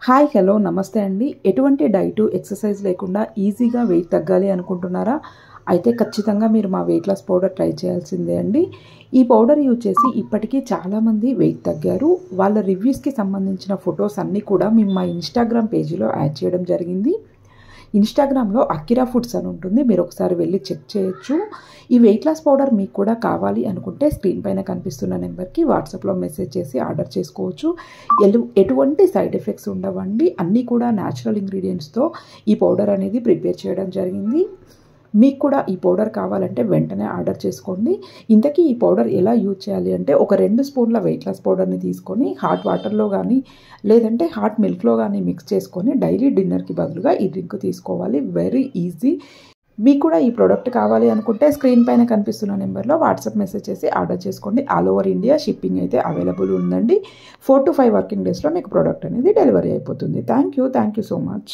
Hi hello నమస్తే అండి. ఎటువంటి డైటు ఎక్సర్సైజ్ లేకుండా ఈజీగా వెయిట్ తగ్గాలి అనుకుంటున్నారా? అయితే ఖచ్చితంగా మీరు మా వెయిట్ లాస్ పౌడర్ ట్రై చేయాల్సిందే అండి. ఈ పౌడర్ యూజ్ చేసి ఇప్పటికీ చాలామంది వెయిట్ తగ్గారు. వాళ్ళ రివ్యూస్కి సంబంధించిన ఫొటోస్ అన్నీ కూడా మేము మా ఇన్స్టాగ్రామ్ పేజీలో యాడ్ చేయడం జరిగింది. ఇన్స్టాగ్రామ్లో అకిరా ఫుడ్స్ అని ఉంటుంది, మీరు ఒకసారి వెళ్ళి చెక్ చేయొచ్చు. ఈ వెయిట్ లాస్ పౌడర్ మీకు కూడా కావాలి అనుకుంటే స్క్రీన్ పైన కనిపిస్తున్న నెంబర్కి వాట్సాప్లో మెసేజ్ చేసి ఆర్డర్ చేసుకోవచ్చు. ఎటువంటి సైడ్ ఎఫెక్ట్స్ ఉండవండి. అన్నీ కూడా న్యాచురల్ ఇంగ్రీడియంట్స్తో ఈ పౌడర్ అనేది ప్రిపేర్ చేయడం జరిగింది. మీకు కూడా ఈ పౌడర్ కావాలంటే వెంటనే ఆర్డర్ చేసుకోండి. ఇంతకీ ఈ పౌడర్ ఎలా యూజ్ చేయాలి అంటే, ఒక 2 స్పూన్ల వెయిట్ లాస్ పౌడర్ని తీసుకొని హాట్ వాటర్లో కానీ లేదంటే హాట్ మిల్క్లో కానీ మిక్స్ చేసుకొని డైలీ డిన్నర్కి బదులుగా ఈ డ్రింక్ తీసుకోవాలి. Very easy. మీకు కూడా ఈ ప్రోడక్ట్ కావాలి అనుకుంటే స్క్రీన్ పైన కనిపిస్తున్న నెంబర్లో వాట్సాప్ మెసేజ్ చేసి ఆర్డర్ చేసుకోండి. ఆల్ ఓవర్ ఇండియా షిప్పింగ్ అయితే అవైలబుల్ ఉందండి. 4 to 5 వర్కింగ్ డేస్లో మీకు ప్రోడక్ట్ అనేది డెలివరీ అయిపోతుంది. Thank you so much.